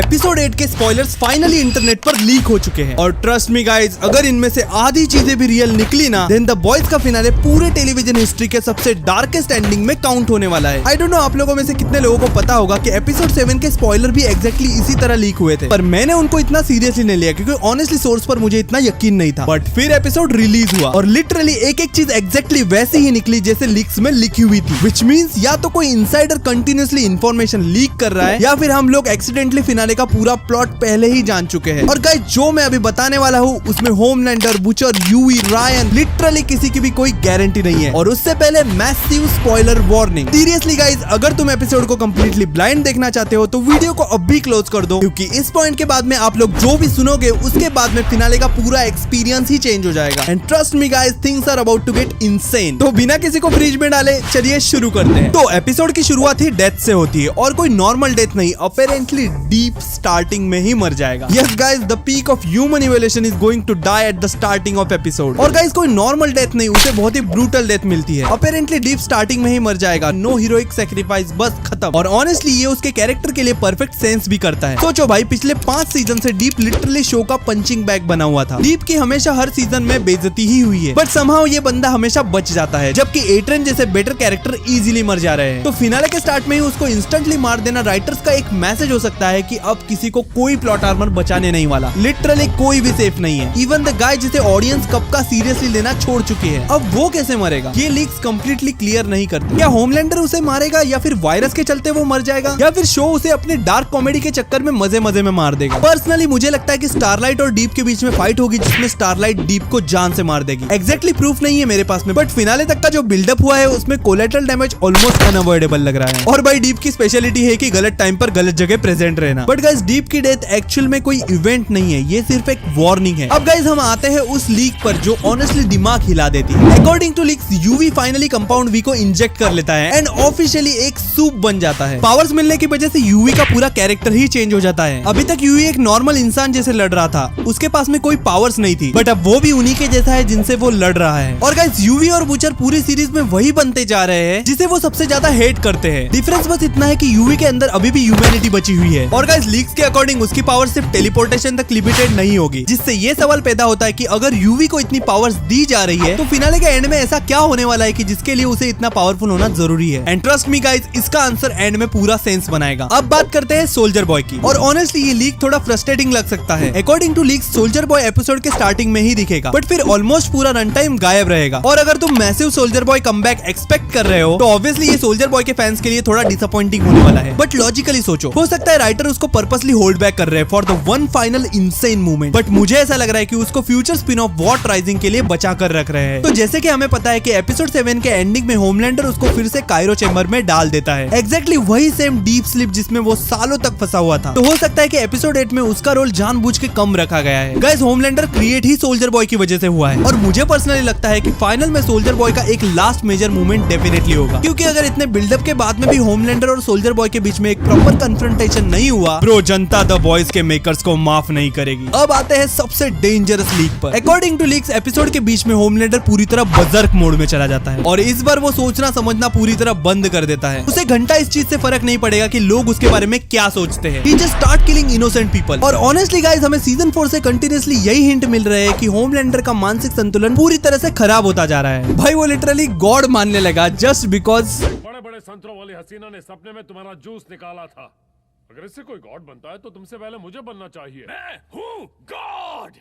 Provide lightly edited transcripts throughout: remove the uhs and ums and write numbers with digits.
Episode 8 के spoilers finally internet पर leak हो चुके हैं और ट्रस्ट मी गाइज, अगर इनमें से आधी चीजें भी रियल निकली ना, देन द बॉयज का फिनाले पूरे टेलीविजन हिस्ट्री के सबसे डार्केस्ट एंडिंग में काउंट होने वाला है। आई डोंट नो आप लोगों में से कितने लोगों को पता होगा कि एपिसोड 7 के स्पॉइलर भी एग्जैक्टली इसी तरह लीक हुए थे, पर मैंने उनको इतना सीरियसली नहीं लिया क्योंकि ऑनेस्टली सोर्स पर मुझे इतना यकीन नहीं था। बट फिर एपिसोड रिलीज हुआ और लिटरली एक एक चीज एग्जैक्टली वैसी ही निकली जैसे लीक्स में लिखी हुई थी, विच मींस या तो कोई इनसाइडर कंटिन्यूअसली इंफॉर्मेशन लीक कर रहा है या फिर हम लोग एक्सीडेंटली फिनाले का पूरा प्लॉट पहले ही जान चुके हैं। और गाइस, जो मैं अभी बताने वाला हूँ उसमें Homelander, butcher, UV, Ryan, literally किसी की भी कोई गारंटी नहीं है। और उससे पहले massive spoiler warning. Seriously guys, अगर तुम एपिसोड को कंप्लीटली ब्लाइंड देखना चाहते हो तो वीडियो को अब भी क्लोज कर दो, क्योंकि इस पॉइंट के बाद में आप लोग जो भी सुनोगे उसके बाद में फिनाले का पूरा एक्सपीरियंस ही चेंज हो जाएगा। And trust me guys, things are about to get insane. तो बिना किसी को फ्रिज में डाले चलिए शुरू करते हैं। तो एपिसोड की शुरुआत ही डेथ से होती है और कोई नॉर्मल डेथ नहीं, अपेरेंटली डीप स्टार्टिंग में ही मर जाएगा। Yes guys, the peak of human evolution is going to die at the starting of episode. और गाइस, कोई नॉर्मल डेथ नहीं, उसे बहुत ही ब्रूटल डेथ मिलती है। अपेरेंटली डीप स्टार्टिंग में ही मर जाएगा, नो हीरोइक सैक्रिफाइस, बस खत्म। और ऑनेस्टली ये उसके कैरेक्टर के लिए परफेक्ट सेंस भी करता है। सोचो भाई, पिछले 5 सीजन से डीप लिटरली शो का पंचिंग बैग बना हुआ था। डीप की हमेशा हर सीजन में बेइज्जती ही हुई है, बट समहाउ ये बंदा हमेशा बच जाता है, जबकि एट्रेन जैसे बेटर कैरेक्टर इजीली मर जा रहे हैं। तो फिनाले के स्टार्ट में ही उसको इंस्टेंटली मार देना राइटर्स का एक मैसेज हो सकता है कि अब किसी को कोई प्लॉट आर्मर बचाने नहीं वाला। लिटरली कोई भी सेफ नहीं है। इवन द गाय जिसे ऑडियंस कब का सीरियसली लेना छोड़ चुके हैं, अब वो कैसे मरेगा ये लीक्स कंप्लीटली क्लियर नहीं करते। क्या होमलैंडर उसे मारेगा, या फिर वायरस के चलते वो मर जाएगा, या फिर शो उसे अपने डार्क कॉमेडी के चक्कर में मजे मजे में मार देगा। पर्सनली मुझे लगता है कि स्टारलाइट और डीप के बीच में फाइट होगी जिसमें स्टारलाइट डीप को जान से मार देगी। एग्जैक्टली प्रूफ नहीं है मेरे पास में, बट फिनाले तक का जो बिल्डअप हुआ है उसमें कोलेटरल डैमेज ऑलमोस्ट अनअवॉइडेबल लग रहा है। और भाई, डीप की स्पेशलिटी है कि गलत टाइम पर गलत जगह प्रेजेंट रहना। बट गाइस, डीप की डेथ एक्चुअल में कोई इवेंट नहीं है, ये सिर्फ एक वार्निंग है। अब गाइस, हम आते हैं उस लीक पर जो ऑनेस्टली दिमाग हिला देती है। अकॉर्डिंग टू लीक्स, यूवी फाइनली कंपाउंड वी को इंजेक्ट कर लेता है एंड ऑफिशियली एक सूप बन जाता है। पावर्स मिलने की वजह से यूवी का पूरा कैरेक्टर ही चेंज हो जाता है। अभी तक यूवी एक नॉर्मल इंसान जैसे लड़ रहा था, उसके पास में कोई पावर्स नहीं थी, बट अब वो भी उन्हीं के जैसा है जिनसे वो लड़ रहा है। और गाइस, यूवी और बुचर पूरी सीरीज में वही बनते जा रहे हैं जिसे वो सबसे ज्यादा हेट करते हैं। डिफरेंस बस इतना है कि यूवी के अंदर अभी भी ह्यूमैनिटी बची हुई है। और गाइस, लीक्स के अकॉर्डिंग उसकी पावर सिर्फ टेलीपोर्टेशन तक लिमिटेड नहीं होगी, जिससे ये सवाल पैदा होता है कि अगर यूवी को इतनी पावर्स दी जा रही है तो फिनाले के एंड में ऐसा क्या होने वाला है कि जिसके लिए उसे इतना पावरफुल होना जरूरी है। एंड ट्रस्ट मी गाइस, इसका आंसर एंड में पूरा सेंस बनाएगा। अब बात करते हैं सोल्जर बॉय की। और ऑनेस्टली ये लीक थोड़ा फ्रस्ट्रेटिंग लग सकता है। According to leaks, soldier boy episode के स्टार्टिंग में ही दिखेगा, बट फिर ऑलमोस्ट पूरा रन टाइम गायब रहेगा। और अगर तुम massive soldier boy comeback expect कर रहे हो तो ऑब्वियसली ये सोल्जर बॉय के फैंस के लिए थोड़ा डिसअपॉइंटिंग होने वाला है। बट लॉजिकली सोचो, हो सकता है राइटर उसको पर्पसली होल्ड बैक कर रहे हैं for the one final insane movement, but मुझे ऐसा लग रहा है कि उसको future spin off what rising के लिए बचा कर रख रहे हैं। तो जैसे कि हमें पता है कि एपिसोड 7 के एंडिंग में होमलैंडर उसको फिर से कायरो चेंबर में डाल देता है, एग्जैक्टली वही सेम डीप स्लीप जिसमें वो सालों तक फंसा हुआ था। तो हो सकता है कि एपिसोड 8 में उसका रोल जानबूझ के कम रखा गया है। गाइस, होमलैंडर क्रिएट ही सोल्जर बॉय की वजह से हुआ है और मुझे पर्सनली लगता है कि फाइनल में सोल्जर बॉय का एक लास्ट मेजर मूवमेंट डेफिनेटली होगा, क्योंकि अगर इतने बिल्डअप के बाद में भी होमलैंडर और सोल्जर बॉय के बीच में एक प्रॉपर कन्फ्रंटेशन नहीं हुआ, ब्रो, जनता द बॉयज के मेकर्स को माफ नहीं करेगी। अब आते हैं सबसे डेंजरस लीक पर। अकॉर्डिंग टू लीक्स, एपिसोड के बीच में होमलैंडर पूरी तरह बर्जर्क मोड में चला जाता है और इस बार वो सोचना समझना पूरी तरह बंद कर देता है। उसे घंटा इस चीज से फर्क नहीं पड़ेगा कि लोग उसके बारे में क्या सोचते हैं। He just start killing innocent people। और ऑनेस्टली गाइस, हमें सीजन 4 से कंटिन्यूअसली यही हिंट मिल रहे हैं कि होमलैंडर का मानसिक संतुलन पूरी तरह से खराब होता जा रहा है। भाई, वो लिटरली गॉड मानने लगा जस्ट बिकॉज बड़े बड़े संतरों वाली हसीना ने सपने में तुम्हारा जूस निकाला था। अगर इससे कोई गॉड बनता है तो तुमसे पहले मुझे बनना चाहिए। मैं हूँ गॉड।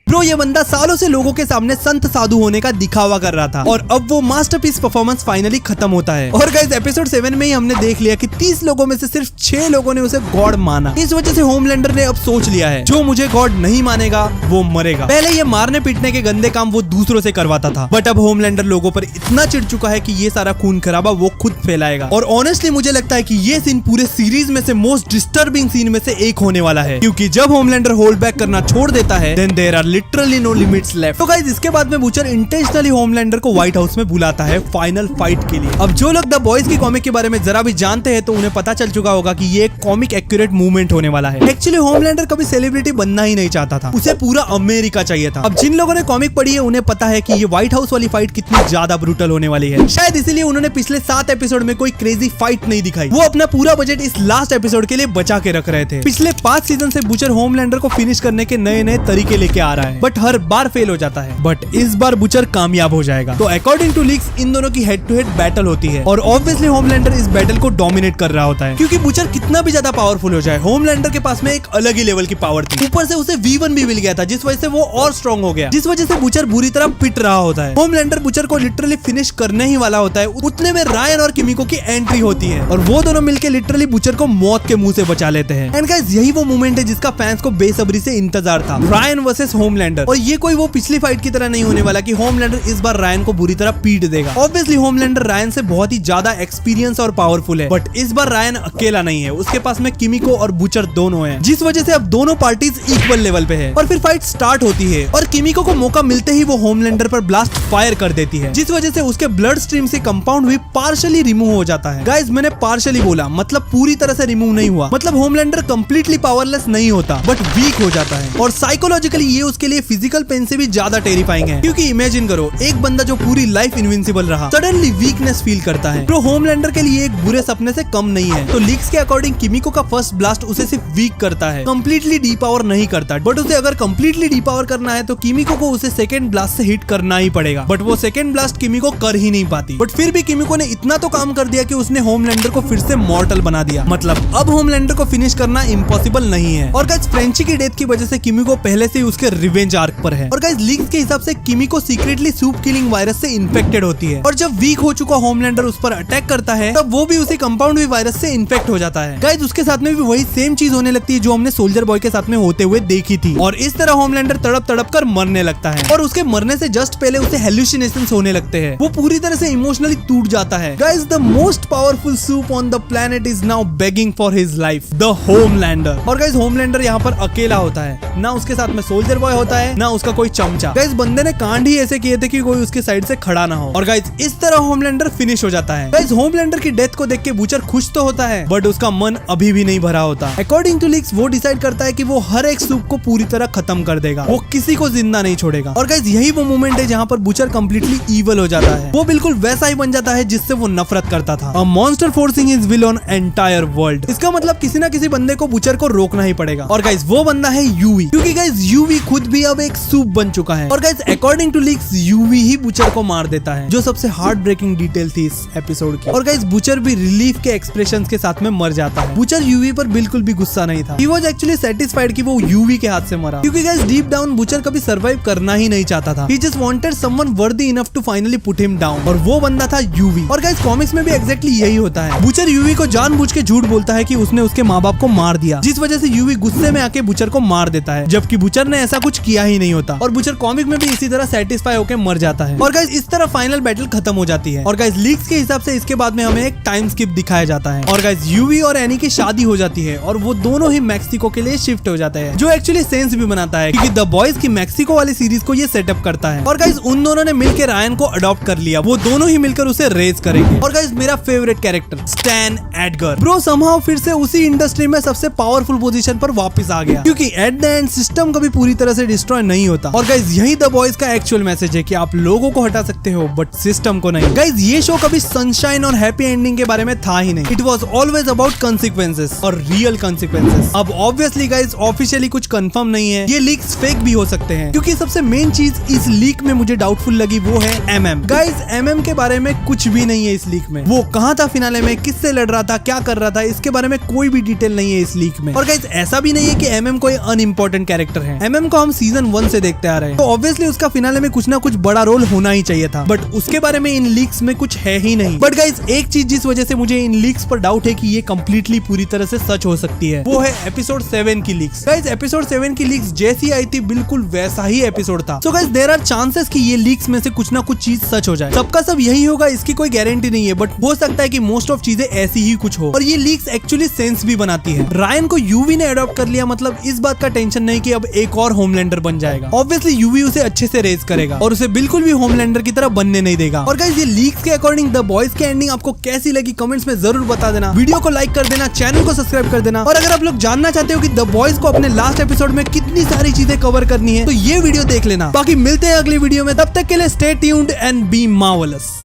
ब्रो, ये बंदा सालों से लोगों के सामने संत साधु होने का दिखावा कर रहा था और अब वो मास्टरपीस परफॉर्मेंस फाइनली खत्म होता है। और गाइस, एपिसोड 7 में ही हमने देख लिया कि 30 लोगों में से सिर्फ 6 लोगों ने उसे गॉड माना। इस वजह से होमलैंडर ने अब सोच लिया है, जो मुझे गॉड नहीं मानेगा वो मरेगा। पहले ये मारने पीटने के गंदे काम वो दूसरों से करवाता था, बट अब होमलैंडर लोगों पर इतना चिढ़ चुका है कि ये सारा खून खराबा वो खुद फैलाएगा। और ऑनेस्टली मुझे लगता है कि ये सीन पूरे सीरीज में से मोस्ट डिस्टर्बिंग सीन में से एक होने वाला है, क्योंकि जब होमलैंडर होल्ड बैक करना छोड़ देता है, then there are literally no limits left. तो गाइस इसके बाद में बूचर इंटेंशनली होमलैंडर को व्हाइट हाउस में बुलाता है फाइनल फाइट के लिए। अब जो लोग द बॉयज की कॉमिक के बारे में जरा भी जानते हैं तो उन्हें पता चल चुका होगा कि ये एक कॉमिक एक्यूरेट मूवमेंट होने वाला है। एक्चुअली होमलैंडर कभी सेलिब्रिटी बनना ही नहीं चाहता था, उसे पूरा अमेरिका चाहिए था। अब जिन लोगों ने कॉमिक पढ़ी है उन्हें पता है कि ये व्हाइट हाउस वाली फाइट कितनी ज्यादा ब्रूटल होने वाली है। शायद इसीलिए उन्होंने पिछले 7 एपिसोड में कोई क्रेजी फाइट नहीं दिखाई। वो अपना पूरा बजट इस लास्ट एपिसोड के लिए बचा के रख रहे थे। पिछले 5 सीजन से बूचर होमलैंडर को फिनिश करने के नए नए तरीके लेके आ रहा है, बट हर बार फेल हो जाता है। बट इस बार बूचर कामयाब हो जाएगा। तो अकॉर्डिंग टू लीक्स इन दोनों की हेड टू हेड बैटल होती है और ऑब्वियसली होमलैंडर इस बैटल को डोमिनेट कर रहा होता है, क्योंकि बूचर कितना भी ज्यादा पावरफुल हो जाए होमलैंडर के पास में एक अलग ही लेवल की पावर थी। ऊपर से उसे V1 भी मिल गया था, जिस वजह से वो और स्ट्रॉन्ग हो गया, जिस वजह से बूचर बुरी तरह पिट रहा होता है। होमलैंडर बूचर को लिटरली फिनिश करने ही वाला होता है, उतने में रायन और किमिको की एंट्री होती है और वो दोनों मिलकर लिटरली बूचर को मौत के मुंह से बचा लेते हैं। एंड गाइस यही वो मोमेंट है जिसका फैंस को बेसब्री से इंतजार था, रायन वर्सेस होमलैंडर। और ये कोई वो पिछली फाइट की तरह नहीं होने वाला कि होमलैंडर इस बार रायन को बुरी तरह पीट देगा। ऑब्वियसली होमलैंडर रायन से बहुत ही ज्यादा एक्सपीरियंस और पावरफुल है, बट इस बार रायन अकेला नहीं है, उसके पास में किमिको और बूचर दोनों हैं, जिस वजह से अब दोनों पार्टीज इक्वल लेवल पे है। और फिर फाइट स्टार्ट होती है और किमिको को मौका मिलते ही वो होमलैंडर पर ब्लास्ट फायर कर देती है, जिस वजह से उसके ब्लड स्ट्रीम से कंपाउंड भी पार्शियली रिमूव हो जाता है। गाइस मैंने पार्शियली बोला, मतलब पूरी तरह से रिमूव नहीं हुआ, मतलब होमलैंडर कंप्लीटली पावरलेस नहीं होता बट वीक हो जाता है। और साइकोलॉजिकली ये उसके लिए फिजिकल पेन से भी ज्यादा टेरिफाइंग है, क्योंकि इमेजिन करो एक बंदा जो पूरी लाइफ इनविंसिबल रहा सडनली वीकनेस फील करता है, तो होमलैंडर के लिए एक बुरे सपने से कम नहीं है। तो लीक्स के अकॉर्डिंग किमिको का फर्स्ट ब्लास्ट उसे सिर्फ वीक करता है, कंप्लीटली डीपावर नहीं करता। बट उसे अगर कंप्लीटली डीपावर करना है तो किमिको को उसे सेकंड ब्लास्ट से हिट करना ही पड़ेगा, बट वो सेकंड ब्लास्ट किमिको कर ही नहीं पाती। बट फिर भी किमिको ने इतना तो काम कर दिया कि उसने होमलैंडर को फिर से मॉर्टल बना दिया, मतलब अब होमलैंडर को फिनिश करना इम्पॉसिबल नहीं है। और गाइस फ्रेंची की डेथ की वजह से किमिको पहले से ही उसके रिवेंज आर्क पर है। और गाइस लीक्स के हिसाब से किमिको सीक्रेटली सूप किलिंग वायरस से इन्फेक्टेड होती है, और जब वीक हो चुका होमलैंडर उस पर अटैक करता है तब वो भी उसी कंपाउंड वी वायरस से इन्फेक्ट हो जाता है। गाइस उसके साथ में भी वही सेम चीज होने लगती है जो हमने सोल्जर बॉय के साथ में होते हुए देखी थी, और इस तरह होमलैंडर तड़प तड़प कर मरने लगता है। और उसके मरने से जस्ट पहले उसे हेलुसिनेशंस होने लगते हैं, वो पूरी तरह से इमोशनली टूट जाता है। Guys the most powerful soup on the planet is now begging for his life, the Homelander. और गाइस होमलैंडर यहाँ पर अकेला होता है, ना उसके साथ में सोल्जर बॉय होता है ना उसका कोई चमचा। गाइस बंदे ने कांड ही ऐसे किए थे कि कोई उसके साइड से खड़ा ना हो, और गाइस इस तरह होमलैंडर फिनिश हो जाता है। गाइस होमलैंडर की डेथ को देख के बूचर खुश तो होता है बट उसका मन अभी भी नहीं भरा होता। अकॉर्डिंग टू लीक्स वो डिसाइड करता है कि वो हर एक सूप को पूरी तरह खत्म कर देगा, वो किसी को जिंदा नहीं छोड़ेगा। और गाइस यही वो मोमेंट है जहाँ पर बूचर कंप्लीटली ईवल हो जाता है, वो बिल्कुल वैसा ही बन जाता है जिससे वो नफरत करता था। अ monster forcing his will on entire world. इसका मतलब किसी ना किसी बंदे को बूचर को रोकना ही पड़ेगा, और गाइस वो बंदा है यूवी, क्योंकि गाइस यूवी खुद भी अब एक सूप बन चुका है। और गाइस अकॉर्डिंग टू लीक्स यूवी ही बूचर को मार देता है, जो सबसे हार्ट ब्रेकिंग डिटेल थी इस एपिसोड की। और गाइस बूचर भी रिलीफ के एक्सप्रेशंस के साथ में मर जाता है। बूचर यूवी पर बिल्कुल भी गुस्सा नहीं था, ही वाज एक्चुअली सेटिस्फाइड कि वो यूवी के हाथ से मरा, क्योंकि गाइस डीप डाउन बूचर कभी सर्वाइव करना ही नहीं चाहता था। He just wanted someone worthy enough to finally put him down, और वो बंदा था यूवी। और गाइस कॉमिक्स में भी एग्जैक्टली यही होता है, बूचर यूवी को जानबूझ के झूठ बोलता है कि उसने उसके माँ बाप को मार दिया, जिस वजह से यूवी गुस्से में आके बूचर को मार देता है, जबकि बूचर ने ऐसा कुछ किया ही नहीं होता। और बूचर कॉमिक में भी इसी तरह सेटिस्फाई होकर मर जाता है। और गाइस इस तरह फाइनल बैटल खत्म हो जाती है। और गाइस लीक्स के हिसाब से इसके बाद में हमें एक टाइम स्किप दिखाया जाता है, और गाइस यूवी और एनी की शादी हो जाती है और वो दोनों ही मैक्सिको के लिए शिफ्ट हो जाते हैं, जो एक्चुअली सेंस भी बनाता है क्योंकि द बॉयज की मैक्सिको वाली सीरीज को ये सेटअप करता है। और गाइस उन दोनों ने मिलकर रायन को अडॉप्ट कर लिया, वो दोनों ही मिलकर उसे रेज करेंगे। और गाइस मेरा favourite character stand Edgar, bro somehow फिर से उसी इंडस्ट्री में सबसे पावरफुल पोजीशन पर वापस आ गया, क्योंकि एट द एंड सिस्टम कभी पूरी तरह से डिस्ट्रॉय नहीं होता। और गाइस यही द बॉयज का एक्चुअल मैसेज है कि आप लोगों को हटा सकते हो बट सिस्टम को नहीं। गाइस ये शो कभी सनशाइन और हैप्पी एंडिंग के बारे में था ही नहीं, it was always about consequences और रियल कॉन्सिक्वेंसेस। अब ऑब्वियसली गाइस ऑफिशियली कुछ कंफर्म नहीं है, ये लीक्स फेक भी हो सकते हैं, क्योंकि सबसे मेन चीज इस लीक में मुझे डाउटफुल लगी वो है MM। गाइस MM के बारे में कुछ भी नहीं है इस लीक में, वो कहाँ था फिनाले में, किससे लड़ रहा था, क्या कर रहा था, इसके बारे में कोई भी डिटेल नहीं है इस लीक में। और गाइस ऐसा भी नहीं है कि MM कोई अनइम्पोर्टेंट कैरेक्टर है, MM को हम सीजन 1 से देखते आ रहे हैं, तो ऑब्वियसली उसका फिनाले में कुछ ना कुछ बड़ा रोल होना ही चाहिए था, बट उसके बारे में इन लीक्स में कुछ है ही नहीं। बट गाइस एक चीज जिस वजह से मुझे इन लीक्स पर डाउट है कि ये कंप्लीटली पूरी तरह से सच हो सकती है। वो है एपिसोड 7 की लीक्स। गाइस एपिसोड 7 की लीक्स जैसी आई थी बिल्कुल वैसा ही एपिसोड था। सो गाइस देयर आर चांसेस कि ये लीक्स में से कुछ ना कुछ चीज सच हो जाए। सबका सब यही होगा इसकी कोई गारंटी नहीं है, बट हो सकता है कि मोस्ट ऑफ चीजें ऐसी ही कुछ हो। और ये लीक्स एक्चुअली सेंस भी बनाती है। रायन को यूवी ने अडॉप्ट कर लिया, मतलब इस बात का टेंशन नहीं कि अब एक और होमलैंडर बन जाएगा। ऑब्वियसली यूवी उसे अच्छे से रेज करेगा और उसे बिल्कुल भी होमलैंडर की तरह बनने नहीं देगा। और गाइस ये लीक्स के अकॉर्डिंग द बॉयज की एंडिंग आपको कैसी लगी कमेंट्स में जरूर बता देना। वीडियो को लाइक कर देना, चैनल को सब्सक्राइब कर देना। और अगर आप लोग जानना चाहते हो कि द बॉयज को अपने लास्ट एपिसोड में कितनी सारी चीजें कवर करनी है तो ये वीडियो देख लेना। बाकी मिलते हैं अगली वीडियो में, तब तक के लिए stay tuned and be marvellous.